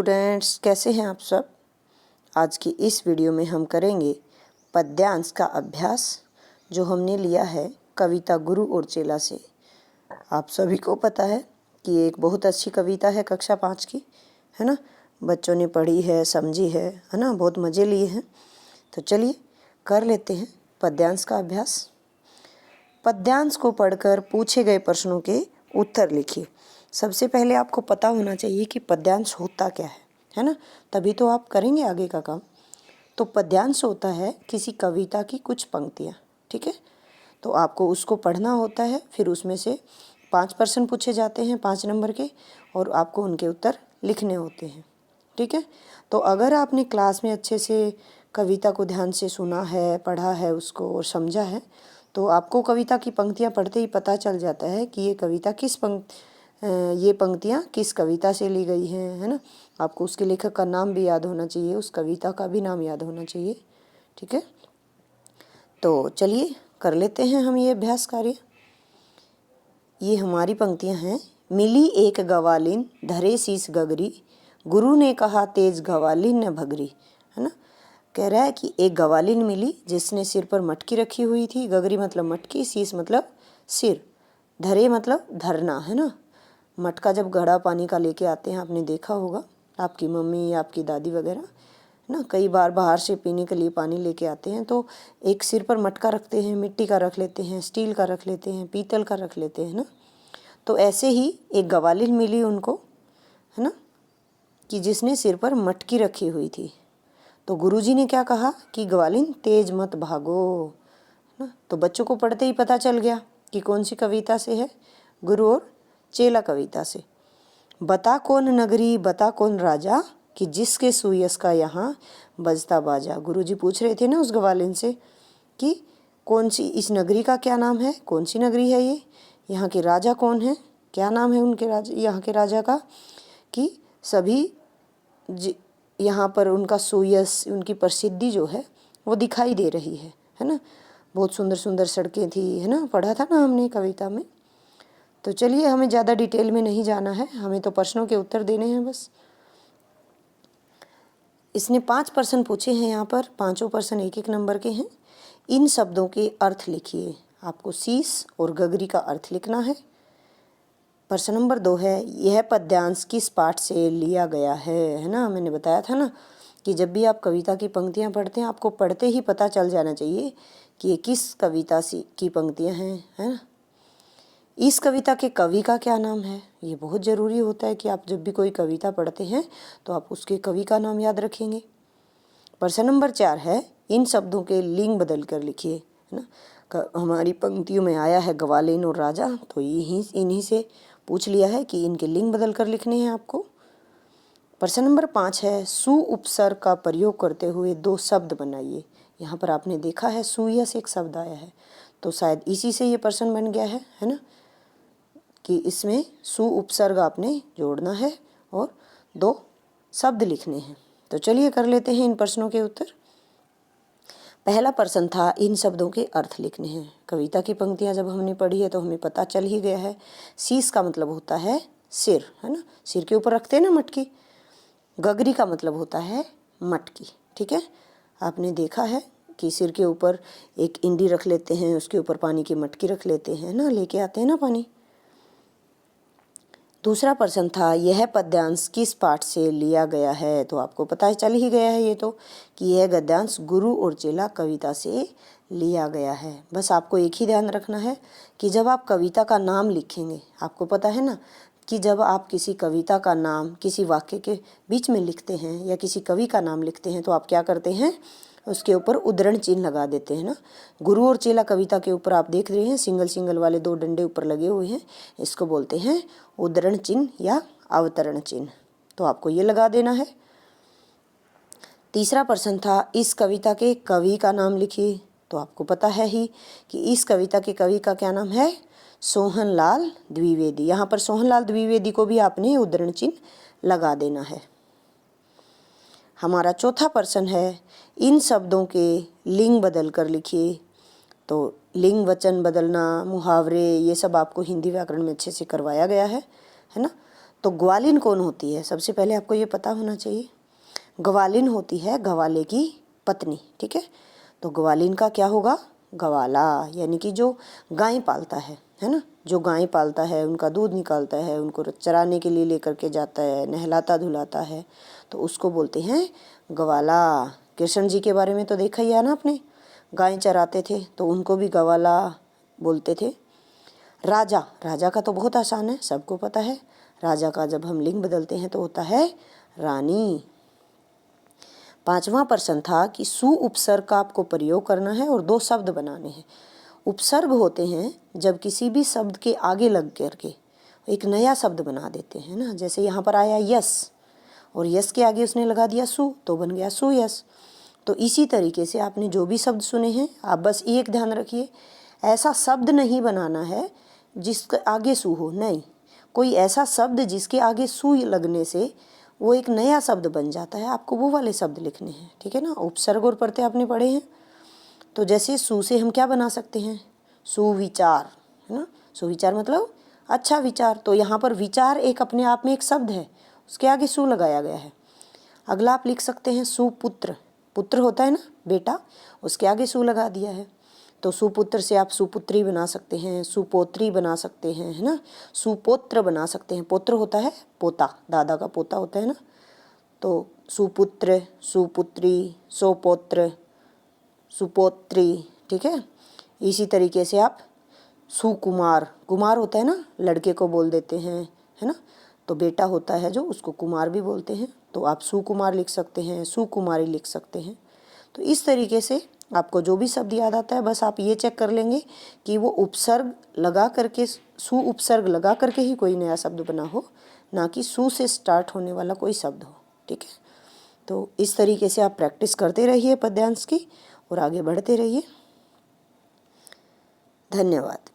Students, कैसे हैं आप सब। आज की इस वीडियो में हम करेंगे पद्यांश का अभ्यास, जो हमने लिया है कविता गुरु और चेला से। आप सभी को पता है कि ये एक बहुत अच्छी कविता है कक्षा 5 की, है ना। बच्चों ने पढ़ी है, समझी है ना, बहुत मज़े लिए हैं। तो चलिए कर लेते हैं पद्यांश का अभ्यास। पद्यांश को पढ़कर पूछे गए प्रश्नों के उत्तर लिखिए। सबसे पहले आपको पता होना चाहिए कि पद्यांश होता क्या है ना, तभी तो आप करेंगे आगे का काम। तो पद्यांश होता है किसी कविता की कुछ पंक्तियाँ, ठीक है। तो आपको उसको पढ़ना होता है, फिर उसमें से 5 प्रश्न पूछे जाते हैं 5 नंबर के, और आपको उनके उत्तर लिखने होते हैं, ठीक है। तो अगर आपने क्लास में अच्छे से कविता को ध्यान से सुना है, पढ़ा है उसको और समझा है, तो आपको कविता की पंक्तियाँ पढ़ते ही पता चल जाता है कि ये पंक्तियाँ किस कविता से ली गई हैं, है ना। आपको उसके लेखक का नाम भी याद होना चाहिए, उस कविता का भी नाम याद होना चाहिए, ठीक है। तो चलिए कर लेते हैं हम ये अभ्यास कार्य। ये हमारी पंक्तियाँ हैं। मिली एक गवालिन धरे शीस गगरी, गुरु ने कहा तेज गवालिन न भगरी, है ना। कह रहा है कि एक गवालिन मिली जिसने सिर पर मटकी रखी हुई थी। गगरी मतलब मटकी, शीस मतलब सिर, धरे मतलब धरना, है ना। मटका जब घड़ा पानी का लेके आते हैं, आपने देखा होगा, आपकी मम्मी, आपकी दादी वगैरह ना, कई बार बाहर से पीने के लिए पानी लेके आते हैं तो एक सिर पर मटका रखते हैं, मिट्टी का रख लेते हैं, स्टील का रख लेते हैं, पीतल का रख लेते हैं ना। तो ऐसे ही एक गवालिन मिली उनको, है ना, कि जिसने सिर पर मटकी रखी हुई थी। तो गुरुजी ने क्या कहा कि ग्वालिन तेज मत भागो ना। तो बच्चों को पढ़ते ही पता चल गया कि कौन सी कविता से है, गुरु और चेला कविता से। बता कौन नगरी बता कौन राजा, कि जिसके सुयस का यहाँ बजता बाजा। गुरुजी पूछ रहे थे ना उस ग्वालिन से कि कौन सी, इस नगरी का क्या नाम है, कौन सी नगरी है ये, यहाँ के राजा कौन है, क्या नाम है उनके राजा, यहाँ के राजा का, कि सभी यहाँ पर उनका सुयश, उनकी प्रसिद्धि जो है वो दिखाई दे रही है ना। बहुत सुंदर सुंदर सड़कें थी, है ना, पढ़ा था ना हमने कविता में। तो चलिए, हमें ज़्यादा डिटेल में नहीं जाना है, हमें तो प्रश्नों के उत्तर देने हैं बस। इसने 5 प्रश्न पूछे हैं, यहाँ पर 5 प्रश्न 1-1 नंबर के हैं। इन शब्दों के अर्थ लिखिए। आपको शीस और गगरी का अर्थ लिखना है। प्रश्न नंबर 2 है, यह पद्यांश किस पाठ से लिया गया है ना। मैंने बताया था ना कि जब भी आप कविता की पंक्तियाँ पढ़ते हैं, आपको पढ़ते ही पता चल जाना चाहिए कि ये किस कविता की पंक्तियाँ हैं, है ना। इस कविता के कवि का क्या नाम है, ये बहुत ज़रूरी होता है कि आप जब भी कोई कविता पढ़ते हैं तो आप उसके कवि का नाम याद रखेंगे। प्रश्न नंबर 4 है, इन शब्दों के लिंग बदल कर लिखिए, है ना। हमारी पंक्तियों में आया है ग्वालिन और राजा, तो इन्हीं से पूछ लिया है कि इनके लिंग बदल कर लिखने हैं आपको। प्रश्न नंबर 5 है, सु उपसर्ग का प्रयोग करते हुए 2 शब्द बनाइए। यहाँ पर आपने देखा है सुयस एक शब्द आया है, तो शायद इसी से ये प्रश्न बन गया है ना, कि इसमें सु उपसर्ग आपने जोड़ना है और 2 शब्द लिखने हैं। तो चलिए कर लेते हैं इन प्रश्नों के उत्तर। पहला प्रश्न था, इन शब्दों के अर्थ लिखने हैं। कविता की पंक्तियाँ जब हमने पढ़ी है तो हमें पता चल ही गया है। शीश का मतलब होता है सिर, है ना, सिर के ऊपर रखते हैं ना मटकी। गगरी का मतलब होता है मटकी, ठीक है। आपने देखा है कि सिर के ऊपर एक इंडी रख लेते हैं, उसके ऊपर पानी की मटकी रख लेते हैं ना, लेके आते हैं ना पानी। दूसरा प्रश्न था, यह पद्यांश किस पाठ से लिया गया है। तो आपको पता चल ही गया है ये तो, कि यह गद्यांश गुरु और चेला कविता से लिया गया है। बस आपको एक ही ध्यान रखना है कि जब आप कविता का नाम लिखेंगे, आपको पता है ना कि जब आप किसी कविता का नाम किसी वाक्य के बीच में लिखते हैं या किसी कवि का नाम लिखते हैं, तो आप क्या करते हैं, उसके ऊपर उद्धरण चिन्ह लगा देते हैं ना। गुरु और चेला कविता के ऊपर आप देख रहे हैं सिंगल सिंगल वाले 2 डंडे ऊपर लगे हुए हैं, इसको बोलते हैं उद्धरण चिन्ह या अवतरण चिन्ह। तो आपको ये लगा देना है। तीसरा प्रश्न था, इस कविता के कवि का नाम लिखिए। तो आपको पता है ही कि इस कविता के कवि का क्या नाम है, सोहनलाल द्विवेदी। यहाँ पर सोहनलाल द्विवेदी को भी आपने उद्धरण चिन्ह लगा देना है। हमारा चौथा प्रश्न है, इन शब्दों के लिंग बदल कर लिखिए। तो लिंग वचन बदलना, मुहावरे, ये सब आपको हिंदी व्याकरण में अच्छे से करवाया गया है ना। तो ग्वालिन कौन होती है, सबसे पहले आपको ये पता होना चाहिए। ग्वालिन होती है गवाले की पत्नी, ठीक है। तो ग्वालिन का क्या होगा, गवाला, यानी कि जो गाय पालता है ना, जो गाय पालता है, उनका दूध निकालता है, उनको चराने के लिए लेकर के जाता है, नहलाता धुलाता है, तो उसको बोलते हैं गवाला। कृष्ण जी के बारे में तो देखा ही है ना आपने, गाय चराते थे तो उनको भी गवाला बोलते थे। राजा, राजा का तो बहुत आसान है, सबको पता है। राजा का जब हम लिंग बदलते हैं तो होता है रानी। 5वां प्रश्न था कि सु उपसर्ग का आपको प्रयोग करना है और 2 शब्द बनाने हैं। उपसर्ग होते हैं जब किसी भी शब्द के आगे लग करके एक नया शब्द बना देते हैं ना, जैसे यहाँ पर आया यस, और यस के आगे उसने लगा दिया सु, तो बन गया सुयस। तो इसी तरीके से आपने जो भी शब्द सुने हैं, आप बस एक ध्यान रखिए, ऐसा शब्द नहीं बनाना है जिसके आगे सु हो, नहीं, कोई ऐसा शब्द जिसके आगे सु लगने से वो एक नया शब्द बन जाता है, आपको वो वाले शब्द लिखने हैं, ठीक है ना। उपसर्ग और प्रत्यय आपने पढ़े हैं। तो जैसे सु से हम क्या बना सकते हैं, सुविचार, है ना। सुविचार मतलब अच्छा विचार, तो यहाँ पर विचार एक अपने आप में एक शब्द है, उसके आगे सु लगाया गया है। अगला आप लिख सकते हैं सुपुत्र, पुत्र होता है ना बेटा, उसके आगे सु लगा दिया है। तो सुपुत्र से आप सुपुत्री बना सकते हैं, सुपोत्री बना सकते हैं, है ना, सुपोत्र बना सकते हैं। पोत्र होता है पोता, दादा का पोता होता है ना। तो सुपुत्र, सुपुत्री, सुपोत्र, सुपोत्री, ठीक है। इसी तरीके से आप सुकुमार, कुमार होता है ना, लड़के को बोल देते हैं, है ना, तो बेटा होता है जो, उसको कुमार भी बोलते हैं, तो आप सुकुमार लिख सकते हैं, सुकुमारी लिख सकते हैं। तो इस तरीके से आपको जो भी शब्द याद आता है, बस आप ये चेक कर लेंगे कि वो उपसर्ग लगा करके, सु उपसर्ग लगा करके ही कोई नया शब्द बना हो, ना कि सु से स्टार्ट होने वाला कोई शब्द हो, ठीक है। तो इस तरीके से आप प्रैक्टिस करते रहिए पद्यांश की और आगे बढ़ते रहिए। धन्यवाद।